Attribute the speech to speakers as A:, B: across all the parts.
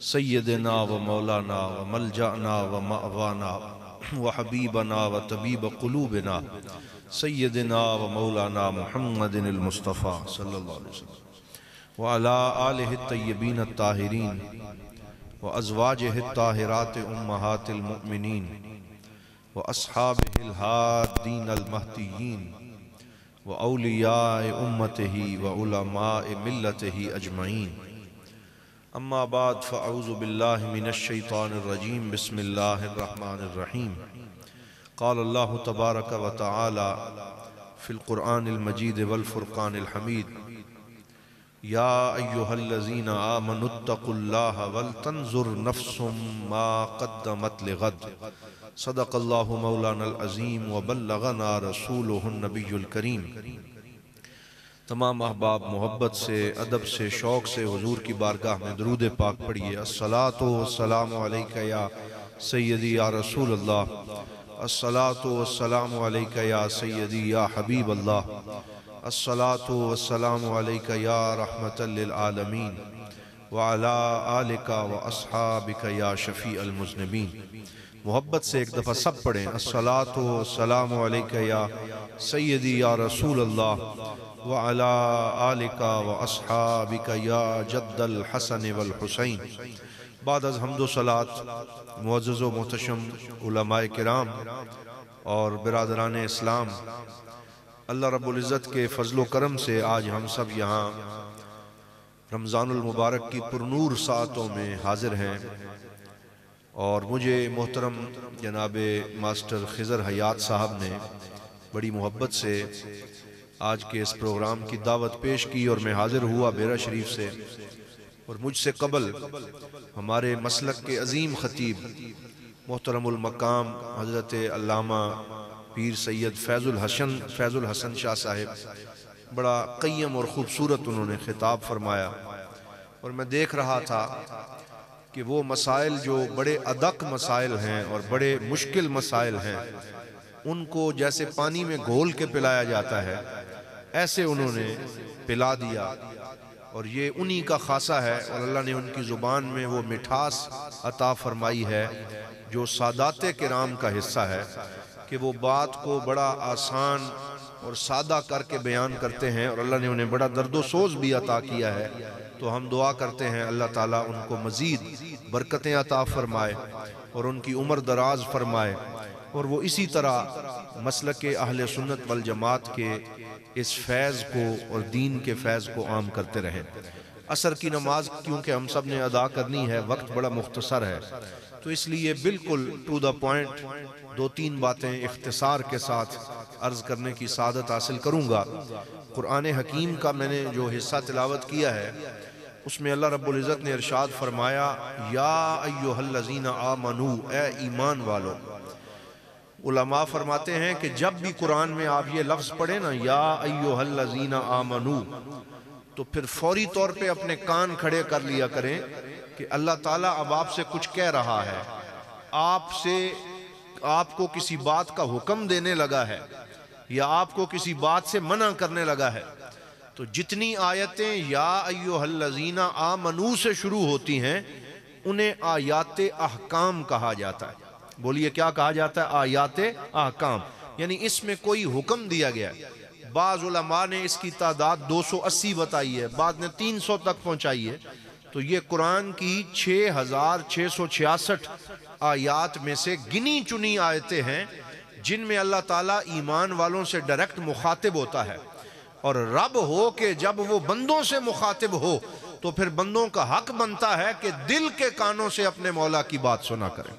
A: سیدنا و مولانا و ملجأنا و مأوانا و حبیبنا و طبیب قلوبنا سیدنا و مولانا محمد المصطفیٰ صلی اللہ علیہ وسلم وعلى آلہ الطیبین الطاہرین وازواجہ الطاہرات امہات المؤمنین واصحابہ الہادین المہدیین واولیاء امتہ وعلماء ملتہ اجمعین اما بعد فاعوذ باللہ من الشیطان الرجیم بسم اللہ الرحمن الرحیم قال اللہ تبارک و تعالی فی القرآن المجید والفرقان الحمید یا ایہا الذین آمنوا اتقوا اللہ ولتنظر نفس ما قدمت لغد صدق اللہ مولانا العظیم وبلغنا رسولہ النبی الکریم۔ تمام احباب محبت سے، ادب سے، شوق سے حضور کی بارگاہ میں درود پاک پڑھیے۔ الصلاۃ والسلام علیک یا سیدی یا رسول اللہ، الصلاۃ والسلام علیک یا سیدی یا حبیب اللہ، الصلاۃ والسلام علیک یا رحمت للعالمین وعلی آلک واصحابک یا شفیع المذنبین۔ محبت سے ایک دفعہ سب پڑھیں، الصلاۃ والسلام علیک یا سیدی یا رسول اللہ وعلی آلک واصحابک یا جد الحسن والحسین۔ بعد از حمد و صلاة معزز و محتشم علماء کرام اور برادران اسلام، اللہ رب العزت کے فضل و کرم سے آج ہم سب یہاں رمضان المبارک کی پرنور ساعتوں میں حاضر ہیں، اور مجھے محترم جناب ماسٹر خضر حیات صاحب نے بڑی محبت سے آج کے اس پروگرام کی دعوت پیش کی، اور میں حاضر ہوا بیرہ شریف سے، اور مجھ سے قبل ہمارے مسلک کے عظیم خطیب محترم المقام حضرت علامہ پیر سید فیض الحسن شاہ صاحب، بڑا قیم اور خوبصورت انہوں نے خطاب فرمایا، اور میں دیکھ رہا تھا کہ وہ مسائل جو بڑے ادق مسائل ہیں اور بڑے مشکل مسائل ہیں، ان کو جیسے پانی میں گھول کے پلایا جاتا ہے ایسے انہوں نے پلا دیا، اور یہ انہی کا خاصہ ہے، اور اللہ نے ان کی زبان میں وہ مٹھاس عطا فرمائی ہے جو سادات کرام کا حصہ ہے، کہ وہ بات کو بڑا آسان اور سادہ کر کے بیان کرتے ہیں، اور اللہ نے انہیں بڑا درد و سوز بھی عطا کیا ہے۔ تو ہم دعا کرتے ہیں اللہ تعالیٰ ان کو مزید برکتیں عطا فرمائے اور ان کی عمر دراز فرمائے، اور وہ اسی طرح مسلک اہل سنت والجماعت کے اس فیض کو اور دین کے فیض کو عام کرتے رہیں۔ عصر کی نماز کیونکہ ہم سب نے ادا کرنی ہے، وقت بڑا مختصر ہے، تو اس لیے بالکل ٹو دا پوائنٹ دو تین باتیں اختصار کے ساتھ عرض کرنے کی سعادت حاصل کروں گا۔ قرآن حکیم کا میں نے جو حصہ تلاوت کیا ہے، اس میں اللہ رب العزت نے ارشاد فرمایا یا ایہا الذین آمنو، اے ایمان والو۔ علماء فرماتے ہیں کہ جب بھی قرآن میں آپ یہ لفظ پڑھیں نا یا ایہا الذین آمنو، تو پھر فوری طور پہ اپنے کان کھڑے کر لیا کریں کہ اللہ تعالیٰ اب آپ سے کچھ کہہ رہا ہے، آپ کو کسی بات کا حکم دینے لگا ہے، یا آپ کو کسی بات سے منع کرنے لگا ہے۔ تو جتنی آیتیں یا ایہا الذین آمنو سے شروع ہوتی ہیں انہیں آیات احکام کہا جاتا ہے۔ بولیے کیا کہا جاتا ہے؟ آیات احکام، یعنی اس میں کوئی حکم دیا گیا ہے۔ بعض علماء نے اس کی تعداد 280 بتائی ہے، بعض نے 300 تک پہنچائی ہے، تو یہ قرآن کی 6666 آیات میں سے گنی چنی آیتیں ہیں جن میں اللہ تعالیٰ ایمان والوں سے ڈائریکٹ مخاطب ہوتا ہے، اور رب ہو کہ جب وہ بندوں سے مخاطب ہو تو پھر بندوں کا حق بنتا ہے کہ دل کے کانوں سے اپنے مولا کی بات سنا کریں۔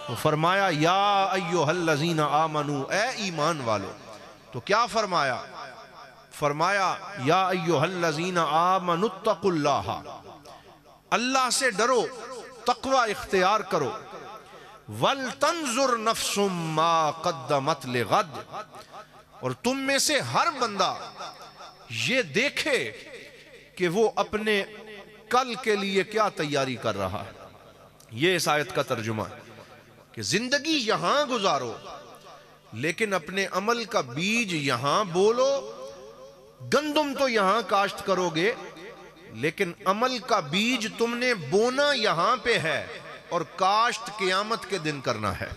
A: تو فرمایا یا ایہا الذین آمنو، اے ایمان والو۔ تو کیا فرمایا؟ فرمایا یا ایہا الذین آمنوا اتقوا اللہ، اللہ سے ڈرو، تقوی اختیار کرو، وَلْتَنْظُرْ نَفْسٌ مَا قَدَّمَتْ لِغَدْ، اور تم میں سے ہر بندہ یہ دیکھے کہ وہ اپنے کل کے لیے کیا تیاری کر رہا ہے۔ یہ اس آیت کا ترجمہ ہے کہ زندگی یہاں گزارو لیکن اپنے عمل کا بیج یہاں بولو، گندم تو یہاں کاشت کرو گے لیکن عمل کا بیج تم نے بونا یہاں پہ ہے اور کاشت قیامت کے دن کرنا ہے.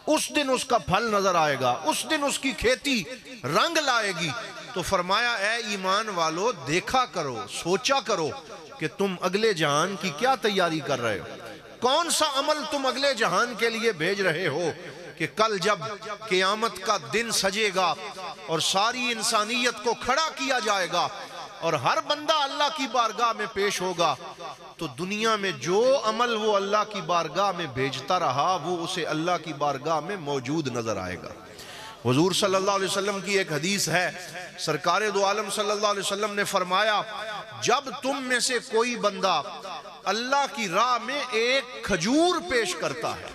A: اس دن اس کا پھل نظر آئے گا, اس دن اس کی کھیتی رنگ لائے گی. تو فرمایا اے ایمان والو دیکھا کرو, سوچا کرو کہ تم اگلے جہان کی کیا تیاری کر رہے ہو, کون سا عمل تم اگلے جہان کے لیے بھیج رہے ہو کہ کل جب قیامت کا دن سجے گا اور ساری انسانیت کو کھڑا کیا جائے گا اور ہر بندہ اللہ کی بارگاہ میں پیش ہوگا, تو دنیا میں جو عمل وہ اللہ کی بارگاہ میں بھیجتا رہا وہ اسے اللہ کی بارگاہ میں موجود نظر آئے گا. حضور صلی اللہ علیہ وسلم کی ایک حدیث ہے, سرکار دو عالم صلی اللہ علیہ وسلم نے فرمایا جب تم میں سے کوئی بندہ اللہ کی راہ میں ایک کھجور پیش کرتا ہے,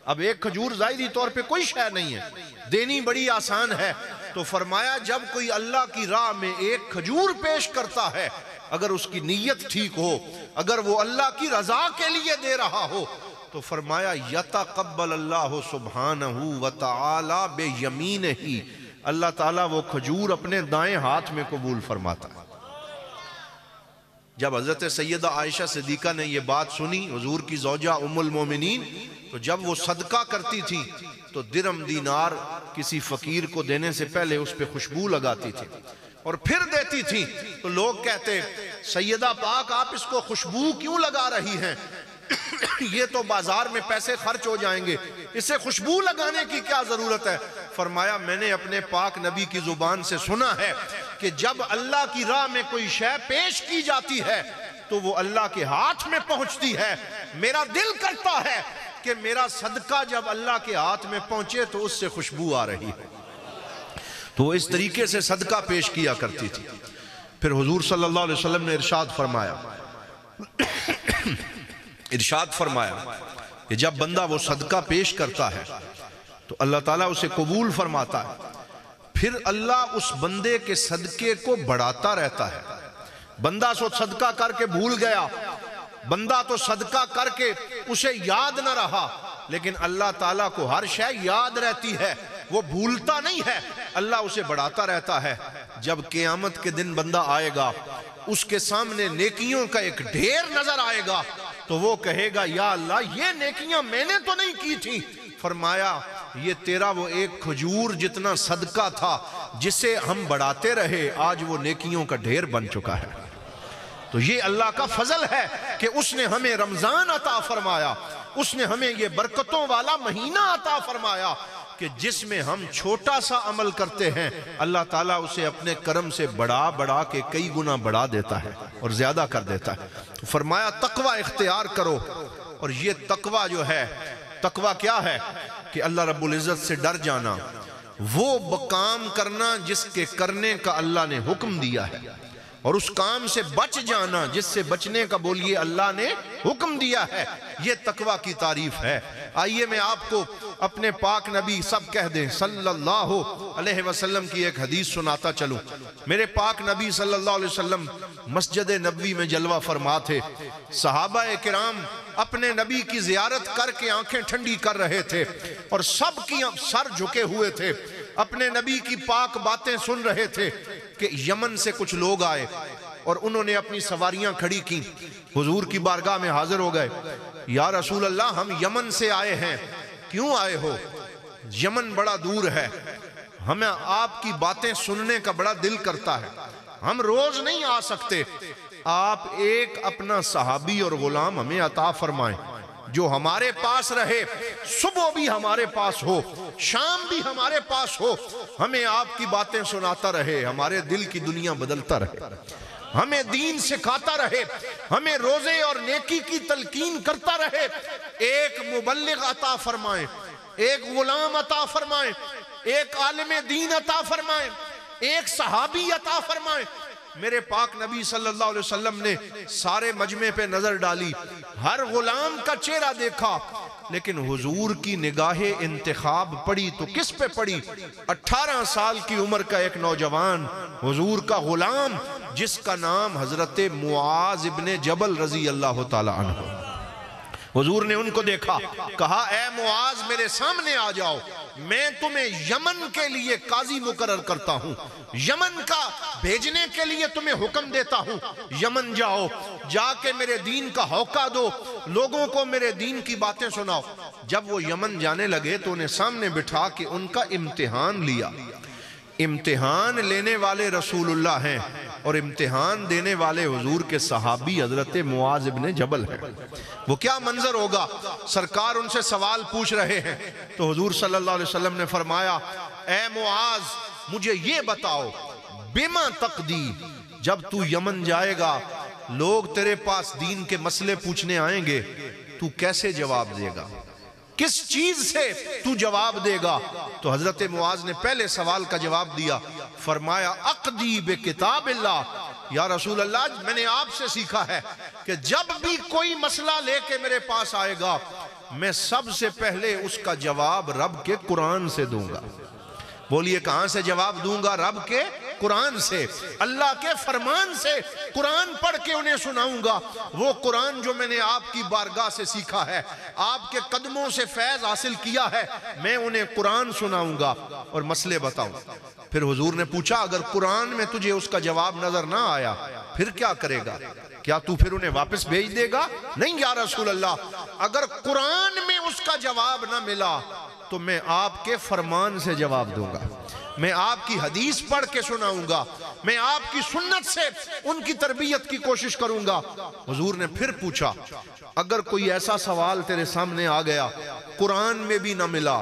A: اب ایک کھجور ظاہری طور پہ کوئی شے نہیں ہے, دینی بڑی آسان ہے, تو فرمایا جب کوئی اللہ کی راہ میں ایک کھجور پیش کرتا ہے, اگر اس کی نیت ٹھیک ہو, اگر وہ اللہ کی رضا کے لیے دے رہا ہو, تو فرمایا یتقبل اللہ سبحانہ وتعالی بیمینہ, اللہ تعالیٰ وہ کھجور اپنے دائیں ہاتھ میں قبول فرماتا ہے. جب حضرت سیدہ عائشہ صدیقہ نے یہ بات سنی, حضور کی زوجہ ام المومنین, تو جب وہ صدقہ کرتی تھی تو درم دینار کسی فقیر کو دینے سے پہلے اس پہ خوشبو لگاتی تھی اور پھر دیتی تھی. تو لوگ کہتے سیدہ پاک آپ اس کو خوشبو کیوں لگا رہی ہیں, یہ تو بازار میں پیسے خرچ ہو جائیں گے, اسے خوشبو لگانے کی کیا ضرورت ہے. فرمایا میں نے اپنے پاک نبی کی زبان سے سنا ہے کہ جب اللہ کی راہ میں کوئی شے پیش کی جاتی ہے تو وہ اللہ کے ہاتھ میں پہنچتی ہے. میرا دل کرتا ہے کہ میرا صدقہ جب اللہ کے ہاتھ میں پہنچے تو اس سے خوشبو آ رہی ہے. تو وہ اس طریقے سے صدقہ پیش کیا کرتی تھی. پھر حضور صلی اللہ علیہ وسلم نے ارشاد فرمایا کہ جب بندہ وہ صدقہ پیش کرتا ہے تو اللہ تعالیٰ اسے قبول فرماتا ہے, پھر اللہ اس بندے کے صدقے کو بڑھاتا رہتا ہے. بندہ سو صدقہ کر کے بھول گیا, بندہ تو صدقہ کر کے اسے یاد نہ رہا, لیکن اللہ تعالیٰ کو ہر شے یاد رہتی ہے, وہ بھولتا نہیں ہے, اللہ اسے بڑھاتا رہتا ہے. جب قیامت کے دن بندہ آئے گا, اس کے سامنے نیکیوں کا ایک ڈھیر نظر آئے گا, تو وہ کہے گا یا اللہ یہ نیکیاں میں نے تو نہیں کی تھی. فرمایا یہ تیرا وہ ایک کھجور جتنا صدقہ تھا جسے ہم بڑھاتے رہے, آج وہ نیکیوں کا ڈھیر بن چکا ہے. تو یہ اللہ کا فضل ہے کہ اس نے ہمیں رمضان عطا فرمایا, اس نے ہمیں یہ برکتوں والا مہینہ عطا فرمایا کہ جس میں ہم چھوٹا سا عمل کرتے ہیں اللہ تعالیٰ اسے اپنے کرم سے بڑھا کے کئی گنا بڑھا دیتا ہے اور زیادہ کر دیتا ہے. تو فرمایا تقوی اختیار کرو, اور یہ تقوی جو ہے, تقوی کیا ہے کہ اللہ رب العزت سے ڈر جانا, وہ کام کرنا جس کے کرنے کا اللہ نے حکم دیا ہے, اور اس کام سے بچ جانا جس سے بچنے کا بولیے اللہ نے حکم دیا ہے. یہ تقوی کی تعریف ہے. آئیے میں آپ کو اپنے پاک نبی سب کہہ دیں صلی اللہ علیہ وسلم کی ایک حدیث سناتا چلوں. میرے پاک نبی صلی اللہ علیہ وسلم مسجد نبوی میں جلوہ فرما تھے. صحابہ کرام اپنے نبی کی زیارت کر کے آنکھیں ٹھنڈی کر رہے تھے اور سب کی سر جھکے ہوئے تھے, اپنے نبی کی پاک باتیں سن رہے تھے کہ یمن سے کچھ لوگ آئے اور انہوں نے اپنی سواریاں کھڑی کی, حضور کی بارگاہ میں حاضر ہو گئے. یا رسول اللہ ہم یمن سے آئے ہیں. کیوں آئے ہو؟ یمن بڑا دور ہے, ہمیں آپ کی باتیں سننے کا بڑا دل کرتا ہے, ہم روز نہیں آ سکتے, آپ ایک اپنا صحابی اور غلام ہمیں عطا فرمائیں جو ہمارے پاس رہے, صبح بھی ہمارے پاس ہو, شام بھی ہمارے پاس ہو, ہمیں آپ کی باتیں سناتا رہے, ہمارے دل کی دنیا بدلتا رہے, ہمیں دین سکھاتا رہے, ہمیں روزے اور نیکی کی تلقین کرتا رہے. ایک مبلغ عطا فرمائیں, ایک غلام عطا فرمائیں, ایک عالم دین عطا فرمائیں, ایک صحابی عطا فرمائیں. میرے پاک نبی صلی اللہ علیہ وسلم نے سارے مجمع پہ نظر ڈالی, ہر غلام کا چہرہ دیکھا, لیکن حضور کی نگاہ انتخاب پڑی تو کس پہ پڑی؟ 18 سال کی عمر کا ایک نوجوان, حضور کا غلام, جس کا نام حضرت معاذ ابن جبل رضی اللہ تعالی عنہ. حضور نے ان کو دیکھا، کہا اے معاذ میرے سامنے آ جاؤ، میں تمہیں یمن کے لیے قاضی مقرر کرتا ہوں، یمن کا بھیجنے کے لیے تمہیں حکم دیتا ہوں، یمن جاؤ، جا کے میرے دین کا ہوکہ دو، لوگوں کو میرے دین کی باتیں سناؤ۔ جب وہ یمن جانے لگے تو انہیں سامنے بٹھا کے ان کا امتحان لیا۔ امتحان لینے والے رسول اللہ ہیں اور امتحان دینے والے حضور کے صحابی حضرت معاذ ابن جبل ہیں۔ وہ کیا منظر ہوگا؟ سرکار ان سے سوال پوچھ رہے ہیں تو حضور صلی اللہ علیہ وسلم نے فرمایا، اے معاذ مجھے یہ بتاؤ، بما تقدی، جب تو یمن جائے گا لوگ تیرے پاس دین کے مسئلے پوچھنے آئیں گے، تو کیسے جواب دے گا؟ کس چیز سے تو جواب دے گا؟ تو حضرت معاذ نے پہلے سوال کا جواب دیا، فرمایا اقدی بکتاب اللہ، یا رسول اللہ میں نے آپ سے سیکھا ہے کہ جب بھی کوئی مسئلہ لے کے میرے پاس آئے گا میں سب سے پہلے اس کا جواب رب کے قرآن سے دوں گا۔ بولیے کہاں سے جواب دوں گا؟ رب کے قرآن سے، اللہ کے فرمان سے قرآن پڑھ کے انہیں سناؤں گا۔ وہ قرآن جو میں نے آپ کی بارگاہ سے سیکھا ہے، آپ کے قدموں سے فیض حاصل کیا ہے، میں انہیں قرآن سناؤں گا اور مسئلے بتاؤں۔ پھر حضور نے پوچھا اگر قرآن میں تجھے اس کا جواب نظر نہ آیا پھر کیا کرے گا؟ کیا تو پھر انہیں واپس بھیج دے گا؟ نہیں یا رسول اللہ، اگر قرآن میں اس کا جواب نہ ملا تو میں آپ کے فرمان سے جواب دوں گا، میں آپ کی حدیث پڑھ کے سناؤں گا، میں آپ کی سنت سے ان کی تربیت کی کوشش کروں گا۔ حضور نے پھر پوچھا اگر کوئی ایسا سوال تیرے سامنے آ گیا، قرآن میں بھی نہ ملا،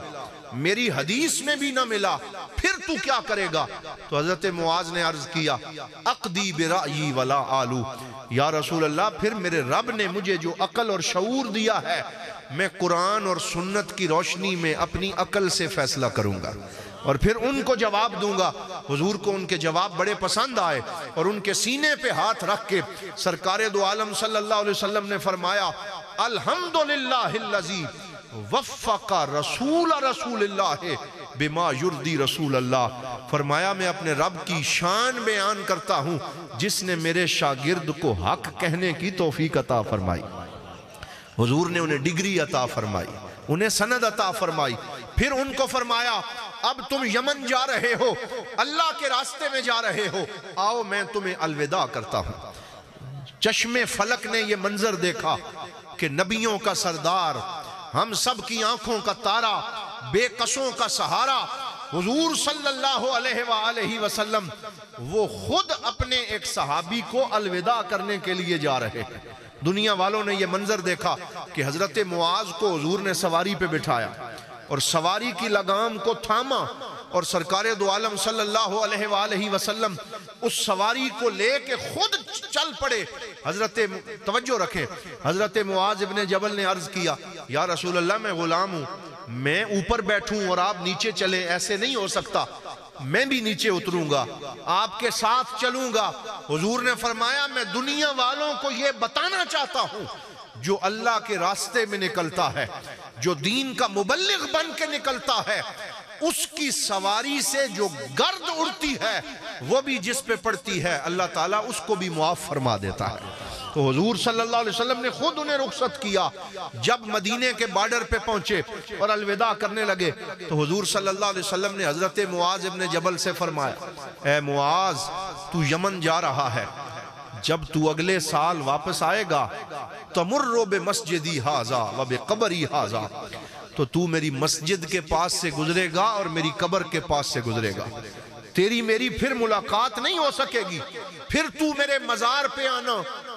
A: میری حدیث میں بھی نہ ملا، پھر تو کیا کرے گا؟ تو حضرت معاذ نے عرض کیا اقدی برأیی ولا آلو، یا رسول اللہ پھر میرے رب نے مجھے جو عقل اور شعور دیا ہے میں قرآن اور سنت کی روشنی میں اپنی عقل سے فیصلہ کروں گا اور پھر ان کو جواب دوں گا۔ حضور کو ان کے جواب بڑے پسند آئے اور ان کے سینے پہ ہاتھ رکھ کے سرکار دو عالم صلی اللہ علیہ وسلم نے فرمایا الحمدللہ الذی وفق رسول اللہ بما یرضی رسول اللہ، فرمایا میں اپنے رب کی شان بیان کرتا ہوں جس نے میرے شاگرد کو حق کہنے کی توفیق عطا فرمائی۔ حضور نے انہیں ڈگری عطا فرمائی، انہیں سند عطا فرمائی، پھر ان کو فرمایا اب تم یمن جا رہے ہو، اللہ کے راستے میں جا رہے ہو، آؤ میں تمہیں الوداع کرتا ہوں۔ چشم فلک نے یہ منظر دیکھا کہ نبیوں کا سردار، ہم سب کی آنکھوں کا تارا، بے قصوں کا سہارا حضور صلی اللہ علیہ وآلہ وسلم، وہ خود اپنے ایک صحابی کو الوداع کرنے کے لیے جا رہے ہیں۔ دنیا والوں نے یہ منظر دیکھا کہ حضرت معاذ کو حضور نے سواری پہ بٹھایا اور سواری کی لگام کو تھاما اور سرکار دو عالم صلی اللہ علیہ وآلہ وسلم اس سواری کو لے کے خود چل پڑے۔ حضرت توجہ رکھیں، حضرت معاذ ابن جبل نے عرض کیا یا رسول اللہ میں غلام ہوں، میں اوپر بیٹھوں اور آپ نیچے چلیں، ایسے نہیں ہو سکتا، میں بھی نیچے اتروں گا، آپ کے ساتھ چلوں گا۔ حضور نے فرمایا میں دنیا والوں کو یہ بتانا چاہتا ہوں جو اللہ کے راستے میں نکلتا ہے، جو دین کا مبلغ بن کے نکلتا ہے، اس کی سواری سے جو گرد اڑتی ہے وہ بھی جس پہ پڑتی ہے اللہ تعالیٰ اس کو بھی معاف فرما دیتا ہے۔ تو حضور صلی اللہ علیہ وسلم نے خود انہیں رخصت کیا۔ جب مدینے کے بارڈر پہ پہنچے اور الوداع کرنے لگے تو حضور صلی اللہ علیہ وسلم نے حضرت معاذ ابن جبل سے فرمایا اے معاذ تو یمن جا رہا ہے، جب تو اگلے سال واپس آئے گا تمر بمسجدی ھذا و بقبری ھذا، تو میری مسجد کے پاس سے گزرے گا اور میری قبر کے پاس سے گزرے گا، تیری میری پھر ملاقات نہیں ہو سکے گی، پھر تو میرے مزار پہ آنا،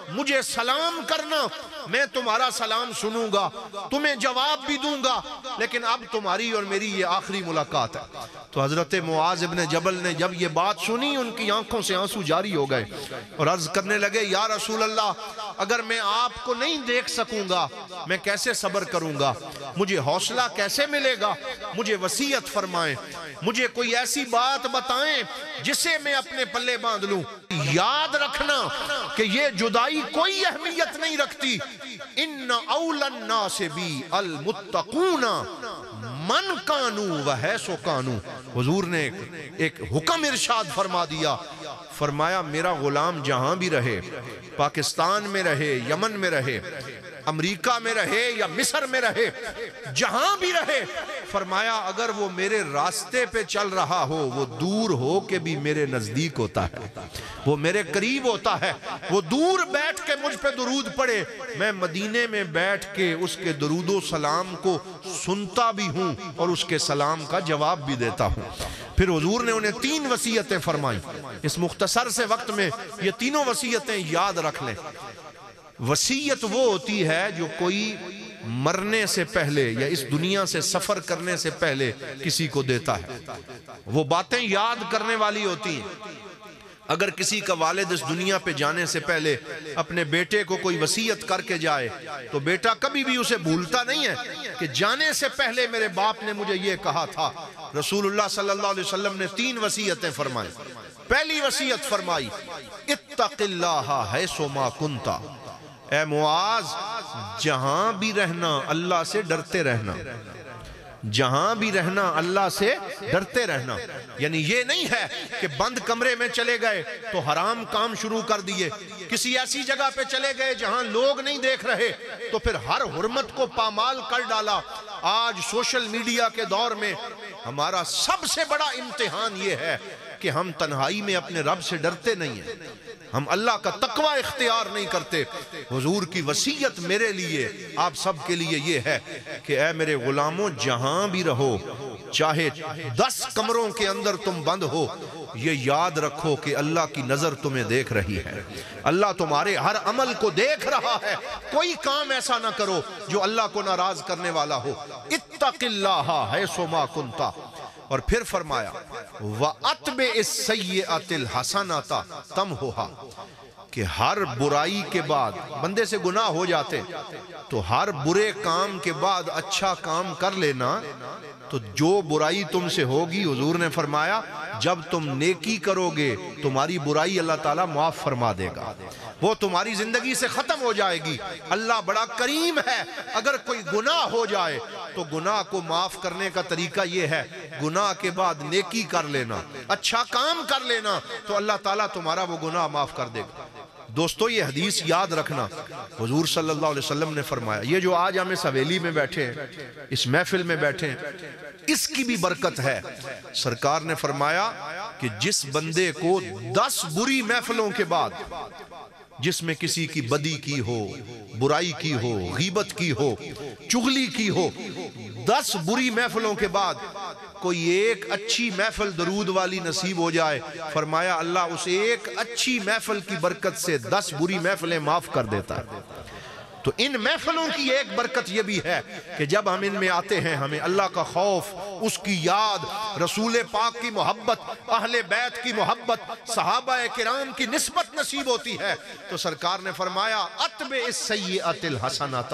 A: مجھے سلام کرنا، میں تمہارا سلام سنوں گا، تمہیں جواب بھی دوں گا، لیکن اب تمہاری اور میری یہ آخری ملاقات ہے۔ تو حضرت معاذ ابن جبل نے جب یہ بات سنی ان کی آنکھوں سے آنسو جاری ہو گئے اور عرض کرنے لگے یا رسول اللہ اگر میں آپ کو نہیں دیکھ سکوں گا میں کیسے صبر کروں گا، مجھے حوصلہ کیسے ملے گا، مجھے وصیت فرمائیں، مجھے کوئی ایسی بات بتائیں جسے میں اپنے پلے باندھ لوں۔ یاد رکھنا کہ یہ جدائی کوئی اہمیت نہیں رکھتی، ان اول الناس بی المتقون من کانو و حیث کانو۔ حضور نے ایک حکم ارشاد فرما دیا، فرمایا میرا غلام جہاں بھی رہے، پاکستان میں رہے، یمن میں رہے، امریکہ میں رہے یا مصر میں رہے، جہاں بھی رہے، فرمایا اگر وہ میرے راستے پہ چل رہا ہو، وہ دور ہو کے بھی میرے نزدیک ہوتا ہے، وہ میرے قریب ہوتا ہے، وہ دور بیٹھ کے مجھ پہ درود پڑے، میں مدینے میں بیٹھ کے اس کے درود و سلام کو سنتا بھی ہوں اور اس کے سلام کا جواب بھی دیتا ہوں۔ پھر حضور نے انہیں 3 وصیتیں فرمائیں۔ اس مختصر سے وقت میں یہ تینوں وصیتیں یاد رکھ لیں۔ وصیت وہ ہوتی ہے جو کوئی مرنے سے پہلے یا اس دنیا سے سفر کرنے سے پہلے کسی کو دیتا ہے، وہ باتیں یاد کرنے والی ہوتی ہیں۔ اگر کسی کا والد اس دنیا پہ جانے سے پہلے اپنے بیٹے کو کوئی وصیت کر کے جائے تو بیٹا کبھی بھی اسے بھولتا نہیں ہے کہ جانے سے پہلے میرے باپ نے مجھے یہ کہا تھا۔ رسول اللہ صلی اللہ علیہ وسلم نے 3 وصیتیں فرمائیں۔ پہلی وصیت فرمائی، اتق اللہ حیث ما کنت، اے معاذ جہاں بھی رہنا اللہ سے ڈرتے رہنا، جہاں بھی رہنا اللہ سے ڈرتے رہنا۔ یعنی یہ نہیں ہے کہ بند کمرے میں چلے گئے تو حرام کام شروع کر دیے، کسی ایسی جگہ پہ چلے گئے جہاں لوگ نہیں دیکھ رہے تو پھر ہر حرمت کو پامال کر ڈالا۔ آج سوشل میڈیا کے دور میں ہمارا سب سے بڑا امتحان یہ ہے کہ ہم تنہائی میں اپنے رب سے ڈرتے نہیں ہیں، ہم اللہ کا تقوی اختیار نہیں کرتے۔ حضور کی وصیت میرے لیے آپ سب کے لیے یہ ہے کہ اے میرے غلاموں جہاں بھی رہو، چاہے 10 کمروں کے اندر تم بند ہو، یہ یاد رکھو کہ اللہ کی نظر تمہیں دیکھ رہی ہے، اللہ تمہارے ہر عمل کو دیکھ رہا ہے۔ کوئی کام ایسا نہ کرو جو اللہ کو ناراض کرنے والا ہو۔ اتق اللہ حیث ما کنت۔ اور پھر فرمایا وَأَتْبِعِ السَّيِّئَةِ الْحَسَنَةَ تَمْحُهَا، کہ ہر برائی کے بعد بندے سے گناہ ہو جاتے تو ہر برے کام کے بعد اچھا کام کر لینا، تو جو برائی تم سے ہوگی حضور نے فرمایا جب تم نیکی کرو گے تمہاری برائی اللہ تعالیٰ معاف فرما دے گا، وہ تمہاری زندگی سے ختم ہو جائے گی۔ اللہ بڑا کریم ہے، اگر کوئی گناہ ہو جائے تو گناہ کو معاف کرنے کا طریقہ یہ ہے گناہ کے بعد نیکی کر لینا، اچھا کام کر لینا، تو اللہ تعالیٰ تمہارا وہ گناہ معاف کر دے گا۔ دوستو یہ حدیث یاد رکھنا، حضور صلی اللہ علیہ وسلم نے فرمایا، یہ جو آج ہم اس حویلی میں بیٹھے ہیں، اس محفل میں بیٹھے ہیں، اس کی بھی برکت ہے۔ سرکار نے فرمایا کہ جس بندے کو 10 بری محفلوں کے بعد، جس میں کسی کی بدی کی ہو، برائی کی ہو، غیبت کی ہو، چغلی کی ہو، 10 بری محفلوں کے بعد کوئی ایک اچھی محفل درود والی نصیب ہو جائے، فرمایا اللہ اس ایک اچھی محفل کی برکت سے 10 بری محفلیں معاف کر دیتا ہے۔ تو ان محفلوں کی ایک برکت یہ بھی ہے کہ جب ہم ان میں آتے ہیں ہمیں اللہ کا خوف، اس کی یاد، رسول پاک کی محبت، اہل بیت کی محبت، صحابہ کرام کی نسبت نصیب ہوتی ہے۔ تو سرکار نے فرمایا اتبع السیئۃ الحسنۃ،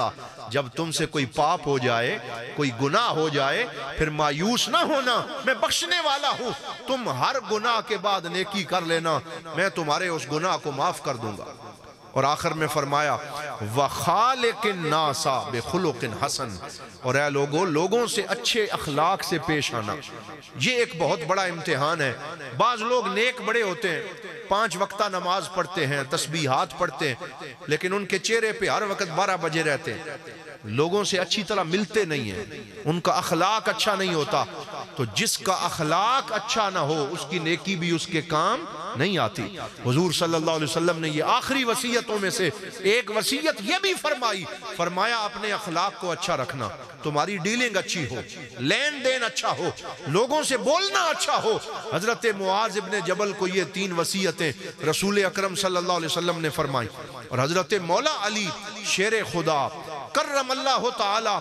A: جب تم سے کوئی پاپ ہو جائے، کوئی گناہ ہو جائے، پھر مایوس نہ ہونا، میں بخشنے والا ہوں، تم ہر گناہ کے بعد نیکی کر لینا، میں تمہارے اس گناہ کو معاف کر دوں گا۔ اور آخر میں فرمایا وَخَالِقِ النَّاسَ بِخُلُقٍ حَسَنٍ، اور اے لوگوں سے اچھے اخلاق سے پیش آنا۔ یہ ایک بہت بڑا امتحان ہے۔ بعض لوگ نیک بڑے ہوتے ہیں، 5 وقتہ نماز پڑھتے ہیں، تسبیحات پڑھتے ہیں، لیکن ان کے چہرے پہ ہر وقت 12 بجے رہتے ہیں، لوگوں سے اچھی طرح ملتے نہیں ہیں، ان کا اخلاق اچھا نہیں ہوتا۔ تو جس کا اخلاق اچھا نہ ہو اس کی نیکی بھی اس کے کام نہیں آتی۔ حضور صلی اللہ علیہ وسلم نے یہ آخری وصیتوں میں سے ایک وصیت یہ بھی فرمایا اپنے اخلاق کو اچھا رکھنا، تمہاری ڈیلنگ اچھی ہو، لین دین اچھا ہو، لوگوں سے بولنا اچھا ہو۔ حضرت معاذ ابن جبل کو یہ 3 وصیتیں رسول اکرم صلی اللہ علیہ وسلم نے فرمائیں، اور حضرت مولا علی شیر خدا کرم اللہ تعالی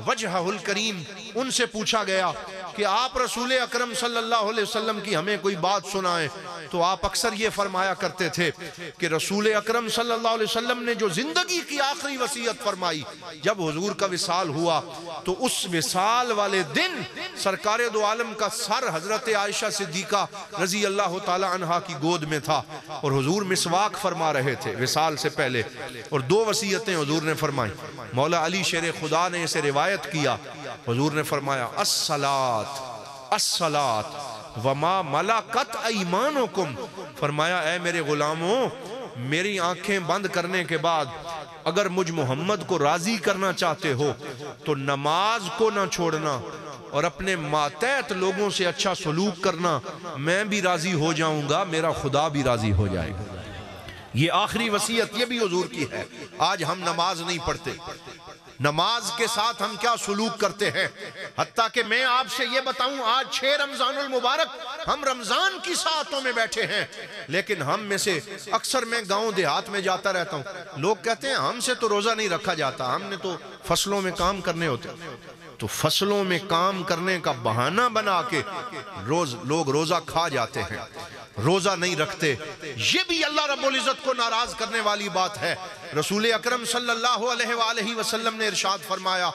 A: وجہہ الکریم، ان سے پوچھا گیا کہ آپ رسول اکرم صلی اللہ علیہ وسلم کی ہمیں کوئی بات سنائیں، تو آپ اکثر یہ فرمایا کرتے تھے کہ رسول اکرم صلی اللہ علیہ وسلم نے جو زندگی کی آخری وصیت فرمائی، جب حضور کا وصال ہوا تو اس وصال والے دن سرکار دو عالم کا سر حضرت عائشہ صدیقہ رضی اللہ تعالی عنہا کی گود میں تھا، اور حضور مسواک فرما رہے تھے وصال سے پہلے، اور 2 وصیتیں حضور نے فرمائیں۔ مولا علی شیر خدا نے اسے روایت کیا، حضور نے فرمایا الصلاۃ وما ملکت ایمانکم، فرمایا اے میرے غلاموں، میری آنکھیں بند کرنے کے بعد اگر مجھ محمد کو راضی کرنا چاہتے ہو تو نماز کو نہ چھوڑنا اور اپنے ماتحت لوگوں سے اچھا سلوک کرنا، میں بھی راضی ہو جاؤں گا، میرا خدا بھی راضی ہو جائے گا۔ یہ آخری وصیت یہ بھی حضور کی ہے۔ آج ہم نماز نہیں پڑھتے، نماز کے ساتھ ہم کیا سلوک کرتے ہیں، حتیٰ کہ میں آپ سے یہ بتاؤں آج 6 رمضان المبارک ہم رمضان کی ساعتوں میں بیٹھے ہیں، لیکن ہم میں سے اکثر میں گاؤں دیہات میں جاتا رہتا ہوں، لوگ کہتے ہیں ہم سے تو روزہ نہیں رکھا جاتا، ہم نے تو فصلوں میں کام کرنے ہوتے۔ تو فصلوں میں کام کرنے کا بہانہ بنا کے لوگ روزہ کھا جاتے ہیں، روزہ نہیں رکھتے۔ یہ بھی اللہ رب العزت کو ناراض کرنے والی بات ہے۔ رسول اکرم صلی اللہ علیہ وآلہ وسلم نے ارشاد فرمایا،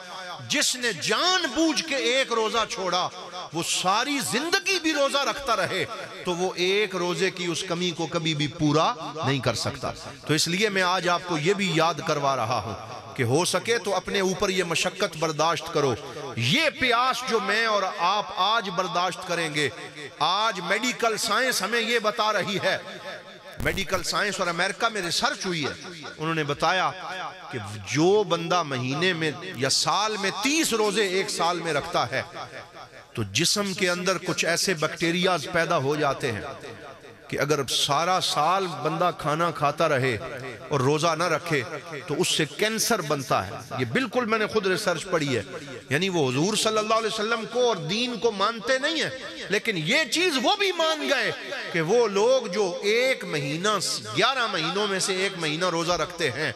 A: جس نے جان بوجھ کے ایک روزہ چھوڑا وہ ساری زندگی بھی روزہ رکھتا رہے تو وہ ایک روزے کی اس کمی کو کبھی بھی پورا نہیں کر سکتا۔ تو اس لیے میں آج آپ کو یہ بھی یاد کروا رہا ہوں کہ ہو سکے تو اپنے اوپر یہ مشقت برداشت کرو۔ یہ پیاس جو میں اور آپ آج برداشت کریں گے، آج میڈیکل سائنس ہمیں یہ بتا رہی ہے، میڈیکل سائنس اور امریکہ میں ریسرچ ہوئی ہے، انہوں نے بتایا کہ جو بندہ مہینے میں یا سال میں 30 روزے ایک سال میں رکھتا ہے تو جسم کے اندر کچھ ایسے بیکٹیریاز پیدا ہو جاتے ہیں کہ اگر سارا سال بندہ کھانا کھاتا رہے اور روزہ نہ رکھے تو اس سے کینسر بنتا ہے۔ یہ بالکل میں نے خود ریسرچ پڑھی ہے، یعنی وہ حضور صلی اللہ علیہ وسلم کو اور دین کو مانتے نہیں ہیں، لیکن یہ چیز وہ بھی مان گئے کہ وہ لوگ جو 1 مہینہ 11 مہینوں میں سے 1 مہینہ روزہ رکھتے ہیں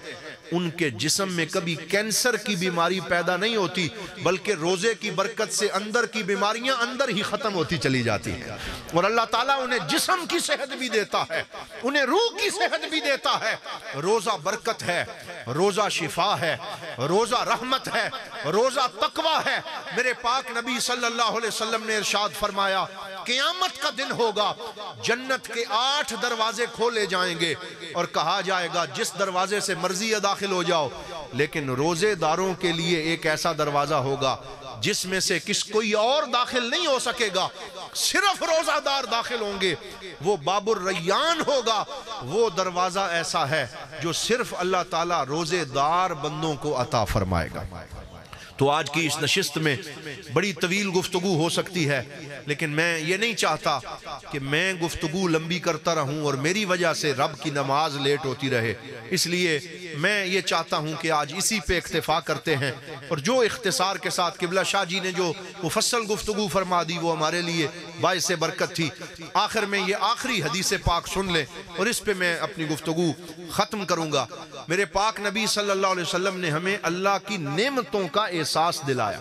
A: ان کے جسم میں کبھی کینسر کی بیماری پیدا نہیں ہوتی، بلکہ روزے کی برکت سے اندر کی بیماریاں اندر ہی ختم ہوتی چلی جاتی ہیں، اور اللہ تعالیٰ انہیں جسم کی صحت بھی دیتا ہے، انہیں روح کی صحت بھی دیتا ہے۔ روزہ برکت ہے، روزہ شفا ہے، روزہ رحمت ہے، روزہ تقوی ہے۔ میرے پاک نبی صلی اللہ علیہ وسلم نے ارشاد فرمایا، قیامت کا دن ہوگا، جنت کے 8 دروازے کھولے جائیں گے اور کہا جائے گا جس دروازے سے مرضی داخل ہو جاؤ، لیکن روزے داروں کے لیے ایک ایسا دروازہ ہوگا جس میں سے کوئی اور داخل نہیں ہو سکے گا، صرف روزہ دار داخل ہوں گے، وہ باب الریان ہوگا۔ وہ دروازہ ایسا ہے جو صرف اللہ تعالیٰ روزے دار بندوں کو عطا فرمائے گا۔ تو آج کی اس نشست میں بڑی طویل گفتگو ہو سکتی ہے، لیکن میں یہ نہیں چاہتا کہ میں گفتگو لمبی کرتا رہوں اور میری وجہ سے رب کی نماز لیٹ ہوتی رہے، اس لیے میں یہ چاہتا ہوں کہ آج اسی پہ اکتفا کرتے ہیں، اور جو اختصار کے ساتھ قبلہ شاہ جی نے جو مفصل گفتگو فرما دی وہ ہمارے لیے باعث برکت تھی۔ آخر میں یہ آخری حدیث پاک سن لیں اور اس پہ میں اپنی گفتگو ختم کروں گا۔ میرے پاک نبی صلی اللہ علیہ وسلم نے ہمیں اللہ کی نعمتوں کا احساس دلایا،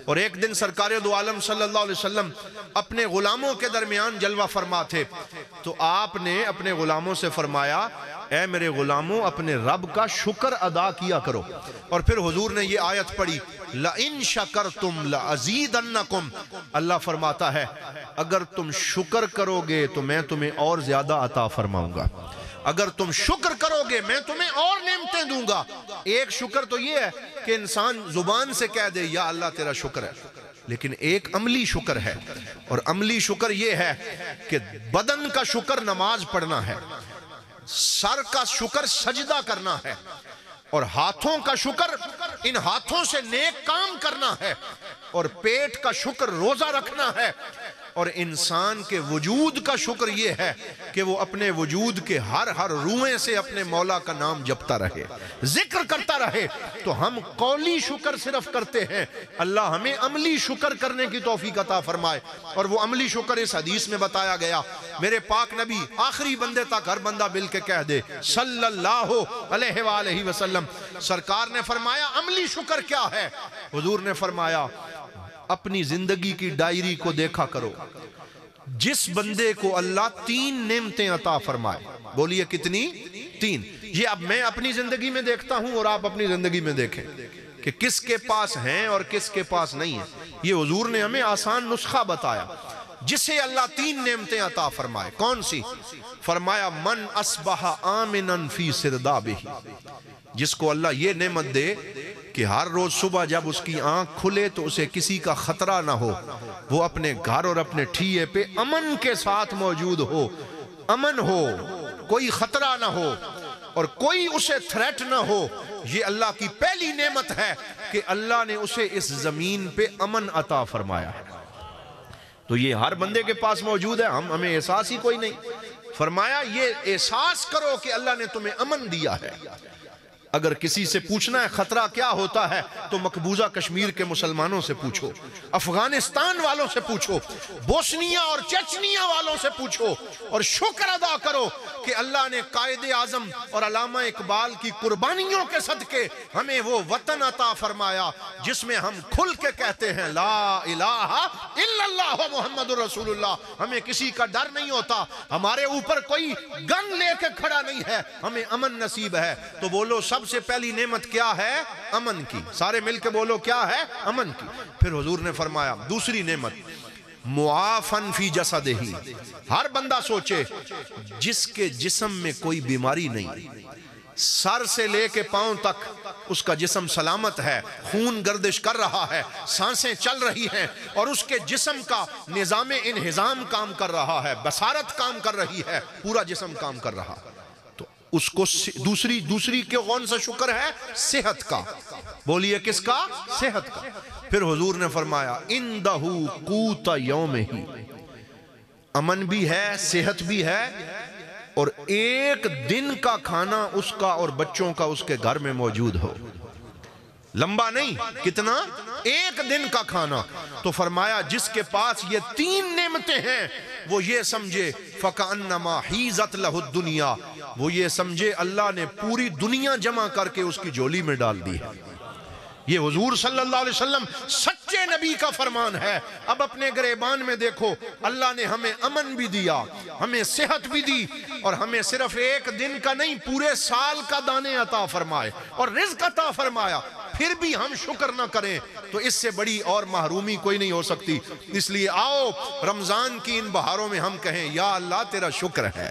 A: اور ایک دن سرکار دو عالم صلی اللہ علیہ وسلم اپنے غلاموں کے درمیان جلوہ فرما تھے، تو آپ نے اپنے غلاموں سے فرمایا، اے میرے غلاموں اپنے رب کا شکر ادا کیا کرو، اور پھر حضور نے یہ آیت پڑھی، لَإِن شَكَرْتُمْ لَأَزِيدَنَّكُمْ۔ اللہ فرماتا ہے اگر تم شکر کرو گے تو میں تمہیں اور زیادہ عطا فرماؤں گا، اگر تم شکر کرو گے میں تمہیں اور نعمتیں دوں گا۔ ایک شکر تو یہ ہے کہ انسان زبان سے کہہ دے یا اللہ تیرا شکر ہے، لیکن ایک عملی شکر ہے، اور عملی شکر یہ ہے کہ بدن کا شکر نماز پڑھنا ہے، سر کا شکر سجدہ کرنا ہے، اور ہاتھوں کا شکر ان ہاتھوں سے نیک کام کرنا ہے، اور پیٹ کا شکر روزہ رکھنا ہے، اور انسان کے وجود کا شکر یہ ہے کہ وہ اپنے وجود کے ہر روئیں سے اپنے مولا کا نام جپتا رہے، ذکر کرتا رہے۔ تو ہم قولی شکر صرف کرتے ہیں، اللہ ہمیں عملی شکر کرنے کی توفیق عطا فرمائے، اور وہ عملی شکر اس حدیث میں بتایا گیا۔ میرے پاک نبی آخری بندے تک ہر بندہ مل کے کہہ دے صلی اللہ علیہ وآلہ وسلم، سرکار نے فرمایا عملی شکر کیا ہے؟ حضور نے فرمایا اپنی زندگی کی ڈائری کو دیکھا کرو، جس بندے کو اللہ 3 نعمتیں عطا فرمائے، بولیے کتنی؟ 3۔ یہ اب میں اپنی زندگی میں دیکھتا ہوں اور آپ اپنی زندگی میں دیکھیں کہ کس کے پاس ہیں اور کس کے پاس نہیں ہیں۔ یہ حضور نے ہمیں آسان نسخہ بتایا، جسے اللہ 3 نعمتیں عطا فرمائے۔ کون سی؟ فرمایا من اصبح آمنا فی سردابہ، جس کو اللہ یہ نعمت دے کہ ہر روز صبح جب اس کی آنکھ کھلے تو اسے کسی کا خطرہ نہ ہو، وہ اپنے گھر اور اپنے ٹھیے پہ امن کے ساتھ موجود ہو، امن ہو، کوئی خطرہ نہ ہو اور کوئی اسے تھریٹ نہ ہو۔ یہ اللہ کی پہلی نعمت ہے کہ اللہ نے اسے اس زمین پہ امن عطا فرمایا ہے۔ تو یہ ہر بندے کے پاس موجود ہے، ہمیں احساس ہی کوئی نہیں۔ فرمایا یہ احساس کرو کہ اللہ نے تمہیں امن دیا ہے۔ اگر کسی سے پوچھنا ہے خطرہ کیا ہوتا ہے تو مقبوضہ کشمیر کے مسلمانوں سے پوچھو، افغانستان والوں سے پوچھو، بوسنیا اور چچنیا والوں سے پوچھو، اور شکر ادا کرو کہ اللہ نے قائد اعظم اور علامہ اقبال کی قربانیوں کے صدقے ہمیں وہ وطن عطا فرمایا جس میں ہم کھل کے کہتے ہیں لا الہ الا اللہ محمد رسول اللہ۔ ہمیں کسی کا ڈر نہیں ہوتا، ہمارے اوپر کوئی گن لے کے کھڑا نہیں ہے، ہمیں امن نصیب ہے۔ تو بولو سب سے پہلی نعمت کیا ہے؟ امن کی۔ سارے مل کے بولو کیا ہے؟ امن کی۔ پھر حضور نے فرمایا دوسری نعمت معافن فی جسدہ، ہر بندہ سوچے جس کے جسم میں کوئی بیماری نہیں، سر سے لے کے پاؤں تک اس کا جسم سلامت ہے، خون گردش کر رہا ہے، سانسیں چل رہی ہیں، اور اس کے جسم کا نظام انہضام کام کر رہا ہے، بصارت کام کر رہی ہے، پورا جسم کام کر رہا ہے، تو اس کو دوسری کے کون سا شکر ہے؟ صحت کا۔ بولیے کس کا؟ صحت کا۔ پھر حضور نے فرمایا اندہ قوت یومہ، امن بھی ہے، صحت بھی ہے، اور ایک دن کا کھانا اس کا اور بچوں کا اس کے گھر میں موجود ہو۔ لمبا نہیں، کتنا؟ ایک دن کا کھانا۔ تو فرمایا جس کے پاس یہ تین نعمتیں ہیں وہ یہ سمجھے فَكَأَنَّمَا حِيزَتْ لَهُ الدُّنْيَا، وہ یہ سمجھے اللہ نے پوری دنیا جمع کر کے اس کی جولی میں ڈال دی ہے۔ یہ حضور صلی اللہ علیہ وسلم سچے نبی کا فرمان ہے۔ اب اپنے گریبان میں دیکھو، اللہ نے ہمیں امن بھی دیا، ہمیں صحت بھی دی، اور ہمیں صرف ایک دن کا نہیں پورے سال کا دانے عطا فرمائے اور رزق عطا فرمایا، پھر بھی ہم شکر نہ کریں تو اس سے بڑی اور محرومی کوئی نہیں ہو سکتی۔ اس لیے آؤ رمضان کی ان بہاروں میں ہم کہیں یا اللہ تیرا شکر ہے،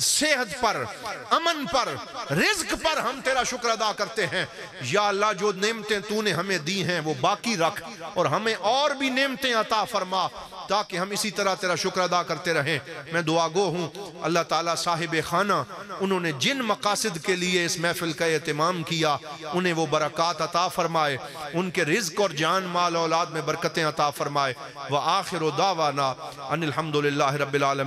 A: صحت پر، امن پر، رزق پر ہم تیرا شکر ادا کرتے ہیں۔ یا اللہ جو نعمتیں تو نے ہمیں دی ہیں وہ باقی رکھ، اور ہمیں اور بھی نعمتیں عطا فرما تاکہ ہم اسی طرح تیرا شکر ادا کرتے رہیں۔ میں دعا گو ہوں اللہ تعالیٰ صاحب خانہ انہوں نے جن مقاصد کے لیے اس محفل کا اہتمام کیا انہیں وہ برکات عطا فرمائے، ان کے رزق اور جان مال اولاد میں برکتیں عطا فرمائے۔ وآخر دعوانا ان الحمدللہ رب العالمین۔